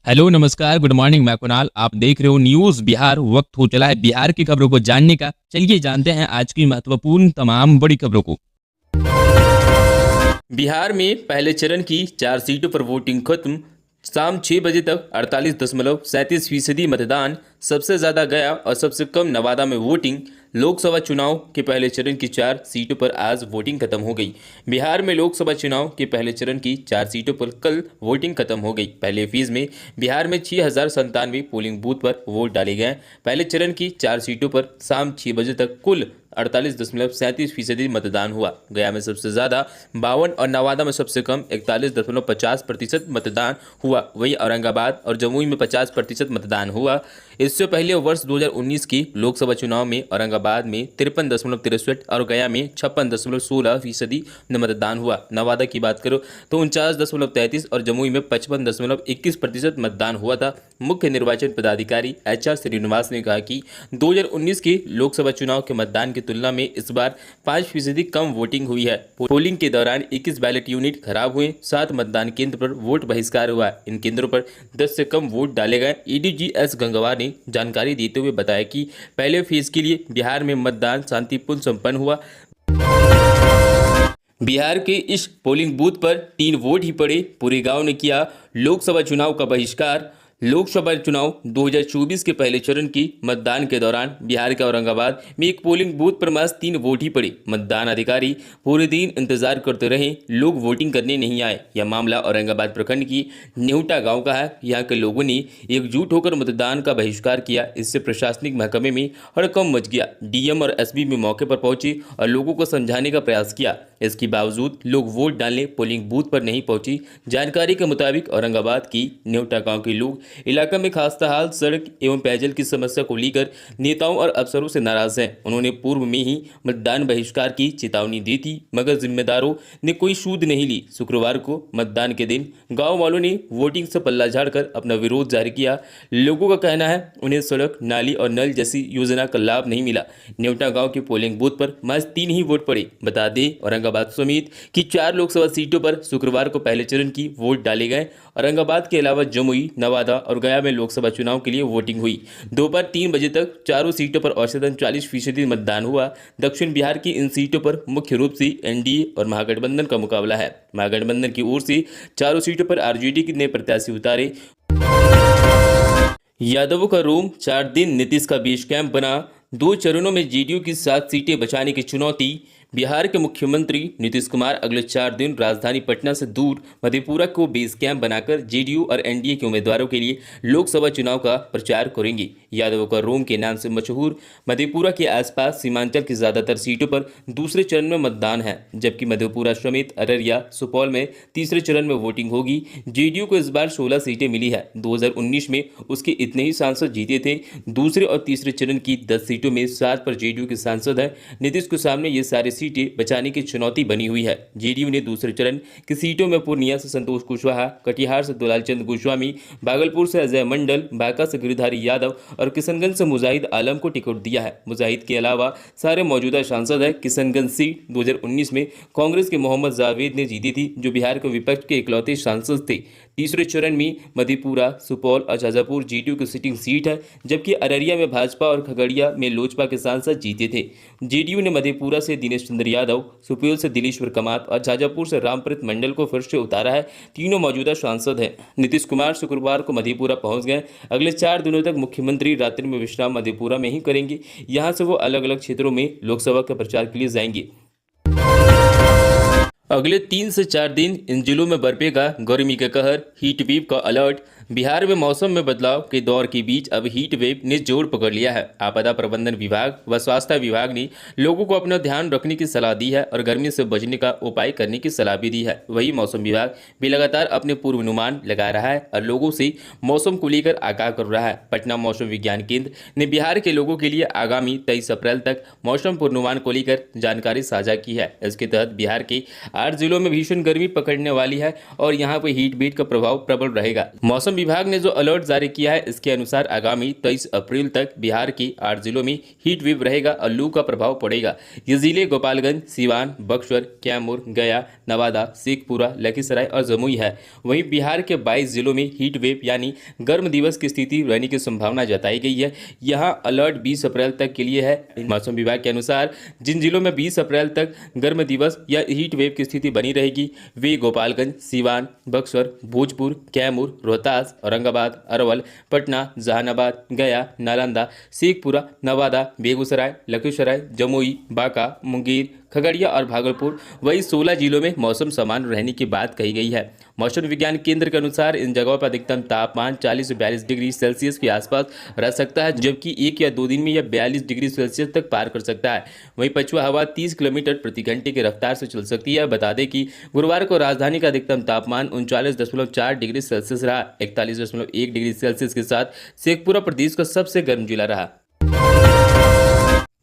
Hello नमस्कार good morning. मैं कुणाल, आप देख रहे हो न्यूज़ बिहार। वक्त हो चला है बिहार की खबरों को जानने का। चलिए जानते हैं आज की महत्वपूर्ण तमाम बड़ी खबरों को। बिहार में पहले चरण की 4 सीटों पर वोटिंग खत्म। शाम 6 बजे तक 48.37% मतदान। सबसे ज़्यादा गया और सबसे कम नवादा में वोटिंग। लोकसभा चुनाव के पहले चरण की 4 सीटों पर आज वोटिंग खत्म हो गई। बिहार में लोकसभा चुनाव के पहले चरण की 4 सीटों पर कल वोटिंग खत्म हो गई। पहले फेज में बिहार में 6097 पोलिंग बूथ पर वोट डाले गए। पहले चरण की 4 सीटों पर शाम 6 बजे तक कुल 48.37% मतदान हुआ। गया में सबसे ज़्यादा 52 और नवादा में सबसे कम 41.50% मतदान हुआ। वहीं औरंगाबाद और जमुई में 50% मतदान हुआ। इससे पहले वर्ष 2019 की लोकसभा चुनाव में औरंगाबाद में 53.63 और गया में 56.16% मतदान हुआ। नवादा की बात करो तो 49.33 और जमुई में 55.21% मतदान हुआ था। मुख्य निर्वाचन पदाधिकारी HR श्रीनिवास ने कहा कि 2019 के लोकसभा चुनाव के मतदान की तुलना में इस बार 5% कम वोटिंग हुई है। पोलिंग के दौरान 21 बैलेट यूनिट खराब हुए। 7 मतदान केंद्र पर वोट बहिष्कार हुआ। इन केंद्रों पर 10 से कम वोट डाले गए। ADG S गंगवार ने जानकारी देते हुए बताया कि पहले फेज के लिए बिहार में मतदान शांतिपूर्ण संपन्न हुआ। बिहार के इस पोलिंग बूथ पर 3 वोट ही पड़े। पूरे गांव ने किया लोकसभा चुनाव का बहिष्कार। लोकसभा चुनाव 2024 के पहले चरण की मतदान के दौरान बिहार के औरंगाबाद में एक पोलिंग बूथ पर महज 3 वोट ही पड़े। मतदान अधिकारी पूरे दिन इंतजार करते रहे, लोग वोटिंग करने नहीं आए। यह मामला औरंगाबाद प्रखंड की नेवटा गांव का है। यहाँ के लोगों ने एकजुट होकर मतदान का बहिष्कार किया। इससे प्रशासनिक महकमे में हड़कंप मच गया। DM और SB भी मौके पर पहुंचे और लोगों को समझाने का प्रयास किया। इसके बावजूद लोग वोट डालने पोलिंग बूथ पर नहीं पहुंची। जानकारी के मुताबिक औरंगाबाद की नेवटा गांव के लोग इलाका में खस्ताहाल सड़क एवं पेयजल की समस्या को लेकर नेताओं और अफसरों से नाराज हैं। उन्होंने पूर्व में ही मतदान बहिष्कार की चेतावनी दी थी, मगर जिम्मेदारों ने कोई सूद नहीं ली। शुक्रवार को मतदान के दिन गांव वालों ने वोटिंग से पल्ला झाड़कर अपना विरोध जारी किया। लोगों का कहना है उन्हें सड़क, नाली और नल जैसी योजना का लाभ नहीं मिला। नेवटा गांव के पोलिंग बूथ पर महज 3 ही वोट पड़े। बता दें औरंगाबाद समेत की 4 लोकसभा सीटों पर शुक्रवार को पहले चरण की वोट डाले गए। औरंगाबाद के अलावा जमुई, नवादा और गया में लोकसभा चुनाव के लिए वोटिंग हुई। दोपहर 3 बजे तक चारों सीटों पर औसतन 40% मतदान हुआ। दक्षिण बिहार की इन सीटों पर मुख्य रूप से NDA और महागठबंधन का मुकाबला है। महागठबंधन की ओर से चारों सीटों पर RJD ने प्रत्याशी उतारे। यादवों का रोम 4 दिन नीतीश का बेस कैंप बना। 2 चरणों में JDU की 7 सीटें बचाने की चुनौती। बिहार के मुख्यमंत्री नीतीश कुमार अगले 4 दिन राजधानी पटना से दूर मधेपुरा को बेस कैंप बनाकर JDU और NDA के उम्मीदवारों के लिए लोकसभा चुनाव का प्रचार करेंगे। यादवों का रोम के नाम से मशहूर मधेपुरा के आसपास सीमांचल की ज़्यादातर सीटों पर दूसरे चरण में मतदान है, जबकि मधेपुरा समेत अररिया, सुपौल में तीसरे चरण में वोटिंग होगी। JDU को इस बार 16 सीटें मिली है। 2019 में उसके इतने ही सांसद जीते थे। दूसरे और तीसरे चरण की 10 सीटों में 7 पर JDU के सांसद हैं। नीतीश के सामने ये सारी सीटें बचाने की चुनौती बनी हुई है। JDU ने दूसरे चरण की सीटों में पूर्णिया से संतोष कुशवाहा, कटिहार से दुलाल चंद गोस्वामी, भागलपुर से अजय मंडल, बांका से गिरिधारी यादव और किशनगंज से मुजाहिद आलम को टिकट दिया है। मुजाहिद के अलावा सारे मौजूदा सांसद हैं। किशनगंज सीट 2019 में कांग्रेस के मोहम्मद जावेद ने जीती थी, जो बिहार के विपक्ष के इकलौते सांसद थे। तीसरे चरण में मधेपुरा, सुपौल और शाजापुर JDU की सिटिंग सीट है, जबकि अररिया में भाजपा और खगड़िया में लोजपा के सांसद जीते थे। JDU ने मधेपुरा से दिनेश चंद्र यादव, सुपौल से दिलेश्वर कामत और शाजापुर से रामप्रीत मंडल को फिर से उतारा है। तीनों मौजूदा सांसद हैं। नीतीश कुमार शुक्रवार को मधेपुरा पहुंच गए। अगले 4 दिनों तक मुख्यमंत्री रात्रि में विश्राम मधेपुरा में ही करेंगे। यहां से वो अलग अलग क्षेत्रों में लोकसभा के प्रचार के लिए जाएंगे। अगले 3 से 4 दिन इन जिलों में बरपेगा गर्मी का कहर। हीट वेव का अलर्ट। बिहार में मौसम में बदलाव के दौर के बीच अब हीट वेव ने जोर पकड़ लिया है। आपदा प्रबंधन विभाग व स्वास्थ्य विभाग ने लोगों को अपना ध्यान रखने की सलाह दी है और गर्मी से बचने का उपाय करने की सलाह भी दी है। वही मौसम विभाग भी लगातार अपने पूर्वानुमान लगा रहा है और लोगों से मौसम को लेकर आगाह कर रहा है। पटना मौसम विज्ञान केंद्र ने बिहार के लोगों के लिए आगामी 23 अप्रैल तक मौसम पूर्वानुमान को लेकर जानकारी साझा की है। इसके तहत बिहार के 8 जिलों में भीषण गर्मी पकड़ने वाली है और यहाँ पर हीट वेव का प्रभाव प्रबल रहेगा। मौसम विभाग ने जो अलर्ट जारी किया है इसके अनुसार आगामी 23 अप्रैल तक बिहार के 8 जिलों में हीट वेव रहेगा और लू का प्रभाव पड़ेगा। ये जिले गोपालगंज, सीवान, बक्सर, कैमूर, गया, नवादा, शेखपुरा, लखीसराय और जमुई है। वहीं बिहार के 22 जिलों में हीट वेव यानी गर्म दिवस की स्थिति रहने की संभावना जताई गई है। यहाँ अलर्ट 20 अप्रैल तक के लिए है। मौसम विभाग के अनुसार जिन जिलों में 20 अप्रैल तक गर्म दिवस या हीट वेव की स्थिति बनी रहेगी वे गोपालगंज, सीवान, बक्सर, भोजपुर, कैमूर, रोहतास, औरंगाबाद, अरवल, पटना, जहानाबाद, गया, नालंदा, शेखपुरा, नवादा, बेगूसराय, लखीसराय, जमुई, बांका, मुंगेर, खगड़िया और भागलपुर। वही 16 जिलों में मौसम सामान्य रहने की बात कही गई है। मौसम विज्ञान केंद्र के अनुसार इन जगहों पर अधिकतम तापमान 40 से 42 डिग्री सेल्सियस के आसपास रह सकता है, जबकि 1 या 2 दिन में यह 42 डिग्री सेल्सियस तक पार कर सकता है। वहीं पछुआ हवा 30 किलोमीटर प्रति घंटे की रफ्तार से चल सकती है। बता दें कि गुरुवार को राजधानी का अधिकतम तापमान 39.4 डिग्री सेल्सियस रहा। 41.1 डिग्री सेल्सियस के साथ शेखपुरा प्रदेश का सबसे गर्म जिला रहा।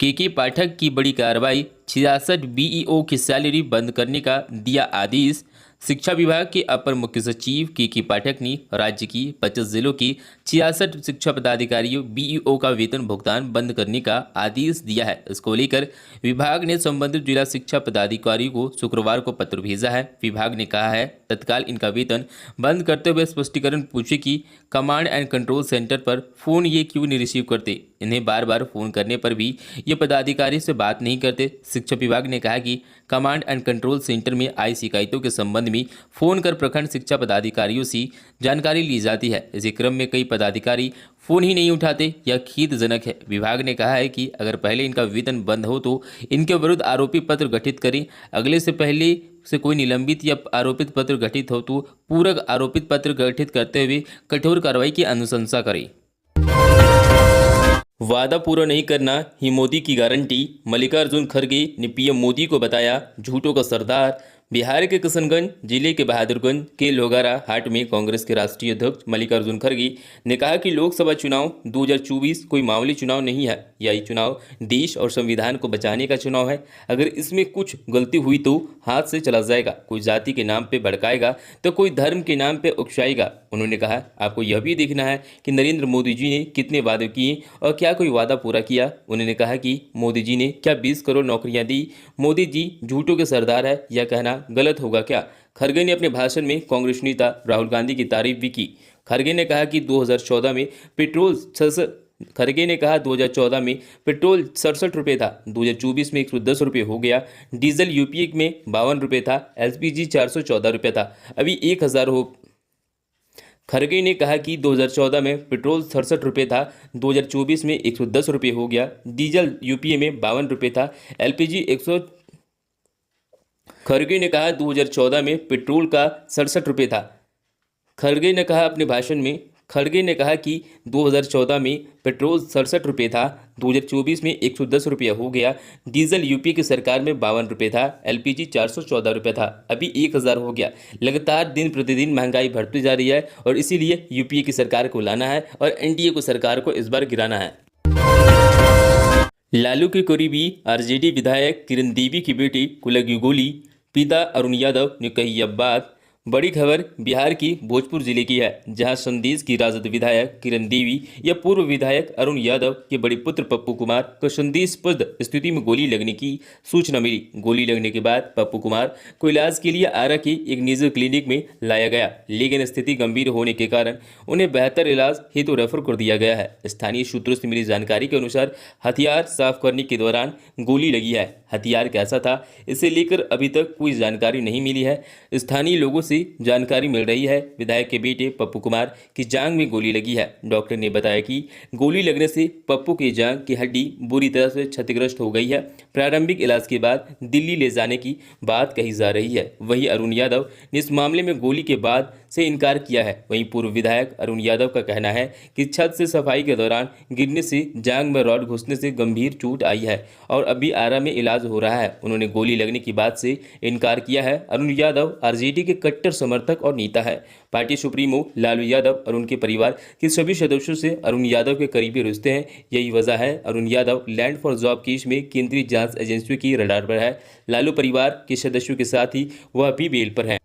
के पाठक की बड़ी कार्रवाई, 66 बीईओ की सैलरी बंद करने का दिया आदेश। शिक्षा विभाग के अपर मुख्य सचिव के पाठक ने राज्य की 25 जिलों की 66 शिक्षा पदाधिकारियों बीईओ का वेतन भुगतान बंद करने का आदेश दिया है। इसको लेकर विभाग ने संबंधित जिला शिक्षा पदाधिकारियों को शुक्रवार को पत्र भेजा है। विभाग ने कहा है तत्काल इनका वेतन बंद करते हुए स्पष्टीकरण पूछे कि कमांड एंड कंट्रोल सेंटर पर फोन ये क्यों नहीं रिसीव करते। इन्हें बार बार फोन करने पर भी ये पदाधिकारी से बात नहीं करते। शिक्षा विभाग ने कहा कि कमांड एंड कंट्रोल सेंटर में आई शिकायतों के संबंध में फोन कर प्रखंड शिक्षा पदाधिकारियों से जानकारी ली जाती है। इसी क्रम में कई पदाधिकारी फोन ही नहीं उठाते, यह खेदजनक है। विभाग ने कहा है कि अगर पहले इनका वेतन बंद हो तो इनके विरुद्ध आरोपी पत्र गठित करें। अगले से पहले से कोई निलंबित या आरोपित पत्र गठित हो तो पूरक आरोपित पत्र गठित करते हुए कठोर कार्रवाई की अनुशंसा करें। वादा पूरा नहीं करना ही मोदी की गारंटी, मल्लिकार्जुन खड़गे ने पीएम मोदी को बताया झूठों का सरदार। बिहार के किशनगंज जिले के बहादुरगंज के लोगारा हाट में कांग्रेस के राष्ट्रीय अध्यक्ष मल्लिकार्जुन खड़गे ने कहा कि लोकसभा चुनाव 2024 कोई मामूली चुनाव नहीं है। यह चुनाव देश और संविधान को बचाने का चुनाव है। अगर इसमें कुछ गलती हुई तो हाथ से चला जाएगा। कोई जाति के नाम पे भड़काएगा तो कोई धर्म के नाम पे उकसाएगा। उन्होंने कहा आपको यह भी देखना है कि नरेंद्र मोदी जी ने कितने वादे किए और क्या कोई वादा पूरा किया। उन्होंने कहा कि मोदी जी ने क्या 20 करोड़ नौकरियां दी। मोदी जी झूठों के सरदार है, यह कहना गलत होगा क्या। खड़गे ने अपने भाषण में कांग्रेस नेता राहुल गांधी की तारीफ भी की। खड़गे ने कहा कि 2014 में पेट्रोल 67 रुपये था, 2024 में 110 रुपये हो गया। डीजल यूपीए में 52 रुपये था, एलपीजी 414 रुपये था, अभी 1000 हो। खड़गे ने कहा कि 2014 में पेट्रोल 67 रुपये था, 2024 में 110 रुपये हो गया। डीजल यूपीए में 52 रुपये था, एलपीजी 100। खड़गे ने कहा 2014 में पेट्रोल का 67 रुपये था। खड़गे ने कहा अपने भाषण में कि 2014 में पेट्रोल 67 रुपये था, 2024 में 110 रुपये हो गया। डीजल यूपी की सरकार में 52 रुपये था, एलपीजी 414 रुपये था, अभी 1000 हो गया। लगातार दिन प्रतिदिन महंगाई बढ़ती जा रही है और इसीलिए यूपीए की सरकार को लाना है और एनडीए को सरकार को इस बार गिराना है। लालू के करीबी आरजेडी विधायक किरण देवी की बेटी को लगी गोली, पिता अरुण यादव ने कही यह बात। बड़ी खबर बिहार की भोजपुर जिले की है, जहां संदेश की राजद विधायक किरण देवी या पूर्व विधायक अरुण यादव के बड़े पुत्र पप्पू कुमार को संदेशप्रद स्थिति में गोली लगने की सूचना मिली। गोली लगने के बाद पप्पू कुमार को इलाज के लिए आरा के एक निजी क्लिनिक में लाया गया, लेकिन स्थिति गंभीर होने के कारण उन्हें बेहतर इलाज हेतु रेफर कर दिया गया है। स्थानीय सूत्रों से मिली जानकारी के अनुसार हथियार साफ करने के दौरान गोली लगी है। हथियार कैसा था इसे लेकर अभी तक कोई जानकारी नहीं मिली है। स्थानीय लोगों से जानकारी मिल रही है विधायक के बेटे पप्पू कुमार की जांघ में गोली लगी है। डॉक्टर ने बताया कि गोली लगने से पप्पू की जांघ की हड्डी बुरी तरह से क्षतिग्रस्त हो गई है। प्रारंभिक इलाज के बाद दिल्ली ले जाने की बात कही जा रही है। वहीं अरुण यादव ने इस मामले में गोली के बाद से इनकार किया है। वहीं पूर्व विधायक अरुण यादव का कहना है कि छत से सफाई के दौरान गिरने से जांघ में रॉड घुसने से गंभीर चोट आई है और अभी आरा में इलाज हो रहा है। उन्होंने गोली लगने की बात से इनकार किया है। अरुण यादव आरजेडी के कट्टर कट्टर समर्थक और नेता है। पार्टी सुप्रीमो लालू यादव और उनके परिवार के सभी सदस्यों से अरुण यादव के करीबी रिश्ते हैं। यही वजह है Arun Yadav land for job case में केंद्रीय जांच एजेंसियों की रडार पर है। लालू परिवार के सदस्यों के साथ ही वह भी बेल पर है।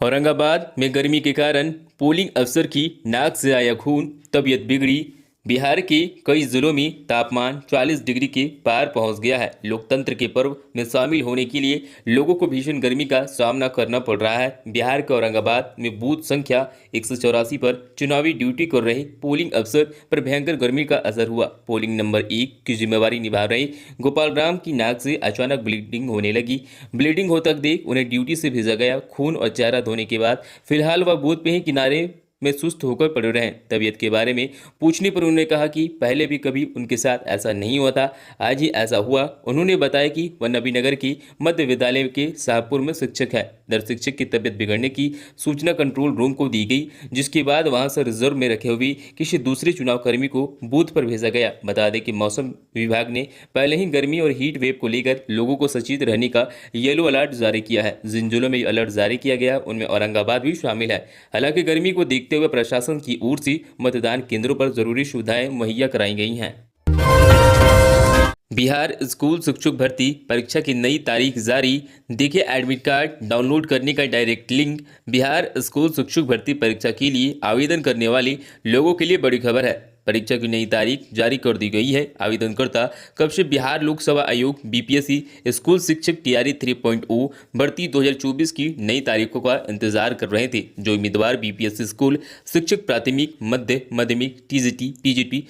औरंगाबाद में गर्मी के कारण पोलिंग अफसर की नाक से आया खून, तबीयत बिगड़ी। बिहार के कई जिलों में तापमान 40 डिग्री के पार पहुंच गया है। लोकतंत्र के पर्व में शामिल होने के लिए लोगों को भीषण गर्मी का सामना करना पड़ रहा है। बिहार के औरंगाबाद में बूथ संख्या 184 पर चुनावी ड्यूटी कर रहे पोलिंग अफसर पर भयंकर गर्मी का असर हुआ। पोलिंग नंबर 1 की जिम्मेवारी निभा रहे गोपाल राम की नाक से अचानक ब्लीडिंग होने लगी। ब्लीडिंग होता देख उन्हें ड्यूटी से भेजा गया। खून और चेहरा धोने के बाद फिलहाल वह बूथ पे ही किनारे में सुस्त होकर पड़े रहे। तबीयत के बारे में पूछने पर उन्होंने कहा कि पहले भी कभी उनके साथ ऐसा नहीं हुआ था, आज ही ऐसा हुआ। उन्होंने बताया कि वह नबीनगर की मध्य विद्यालय के शाहपुर में शिक्षक है। दर शिक्षक की तबीयत बिगड़ने की सूचना कंट्रोल रूम को दी गई, जिसके बाद वहां से रिजर्व में रखे हुए किसी दूसरे चुनाव कर्मी को बूथ पर भेजा गया। बता दें कि मौसम विभाग ने पहले ही गर्मी और हीट वेव को लेकर लोगों को सचेत रहने का येलो अलर्ट जारी किया है। जिन जिलों में अलर्ट जारी किया गया उनमें औरंगाबाद भी शामिल है। हालांकि गर्मी को देखते हुए प्रशासन की ओर से मतदान केंद्रों पर जरूरी सुविधाएं मुहैया कराई गई हैं। बिहार स्कूल शिक्षक भर्ती परीक्षा की नई तारीख जारी, देखिए एडमिट कार्ड डाउनलोड करने का डायरेक्ट लिंक। बिहार स्कूल शिक्षक भर्ती परीक्षा के लिए आवेदन करने वाले लोगों के लिए बड़ी खबर है। परीक्षा की नई तारीख जारी कर दी गई है। आवेदनकर्ता कब से बिहार लोक सेवा आयोग बीपीएससी स्कूल शिक्षक टीआरई 3.0 भर्ती 2024 की नई तारीखों का इंतजार कर रहे थे। जो उम्मीदवार बीपीएससी स्कूल शिक्षक प्राथमिक, माध्यमिक, टीजीटी, पीजीटी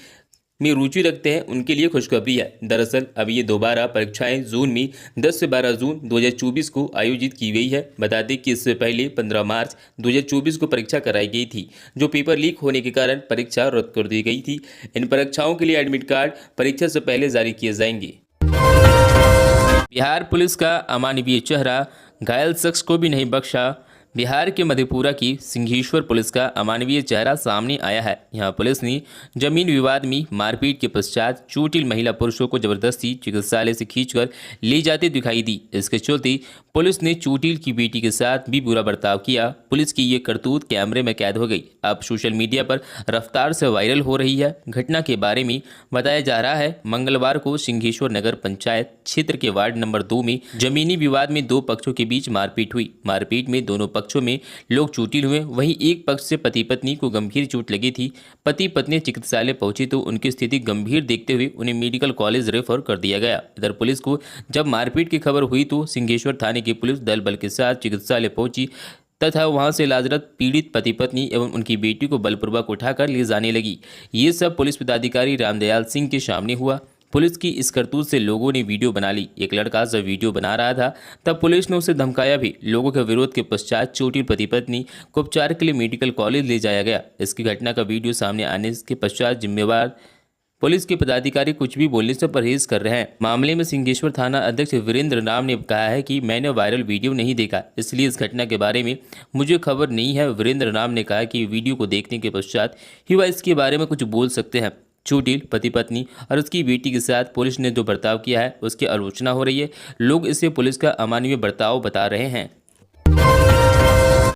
में रुचि रखते हैं उनके लिए खुशखबरी है। दरअसल अब ये दोबारा परीक्षाएं जून में 10 से 12 जून 2024 को आयोजित की गई है। बता दें कि इससे पहले 15 मार्च 2024 को परीक्षा कराई गई थी, जो पेपर लीक होने के कारण परीक्षा रद्द कर दी गई थी। इन परीक्षाओं के लिए एडमिट कार्ड परीक्षा से पहले जारी किए जाएंगे। बिहार पुलिस का अमानवीय चेहरा, घायल शख्स को भी नहीं बख्शा। बिहार के मधेपुरा की सिंघेश्वर पुलिस का अमानवीय चेहरा सामने आया है। यहां पुलिस ने जमीन विवाद में मारपीट के पश्चात चोटिल महिला पुरुषों को जबरदस्ती चिकित्सालय से खींचकर ले जाते दिखाई दी। इसके चलते पुलिस ने चोटिल की बेटी के साथ भी बुरा बर्ताव किया। पुलिस की ये करतूत कैमरे में कैद हो गई। अब सोशल मीडिया पर रफ्तार से वायरल हो रही है। घटना के बारे में बताया जा रहा है, मंगलवार को सिंघेश्वर नगर पंचायत क्षेत्र के वार्ड नंबर 2 में जमीनी विवाद में दो पक्षों के बीच मारपीट हुई। मारपीट में दोनों पक्षों में लोग चोटिल हुए। वहीं एक पक्ष से पति पत्नी को गंभीर चोट लगी थी। पति पत्नी चिकित्सालय पहुंची तो उनकी स्थिति गंभीर देखते हुए उन्हें मेडिकल कॉलेज रेफर कर दिया गया। इधर पुलिस को जब मारपीट की खबर हुई तो सिंघेश्वर थाने की पुलिस दल बल के साथ चिकित्सालय पहुंची तथा वहां से इलाजरत पीड़ित पति पत्नी एवं उनकी बेटी को बलपूर्वक उठाकर ले जाने लगी। ये सब पुलिस पदाधिकारी रामदयाल सिंह के सामने हुआ। पुलिस की इस करतूत से लोगों ने वीडियो बना ली। एक लड़का जब वीडियो बना रहा था तब पुलिस ने उसे धमकाया भी। लोगों के विरोध के पश्चात चोटिल पति पत्नी को उपचार के लिए मेडिकल कॉलेज ले जाया गया। इसकी घटना का वीडियो सामने आने के पश्चात जिम्मेवार पुलिस के पदाधिकारी कुछ भी बोलने से परहेज कर रहे हैं। मामले में सिंघेश्वर थाना अध्यक्ष वीरेंद्र राम ने कहा है कि मैंने वायरल वीडियो नहीं देखा, इसलिए इस घटना के बारे में मुझे खबर नहीं है। वीरेंद्र राम ने कहा कि वीडियो को देखने के पश्चात ही वह इसके बारे में कुछ बोल सकते हैं। चोटिल पति पत्नी और उसकी बेटी के साथ पुलिस ने जो बर्ताव किया है उसकी आलोचना हो रही है। लोग इसे पुलिस का अमानवीय बर्ताव बता रहे हैं।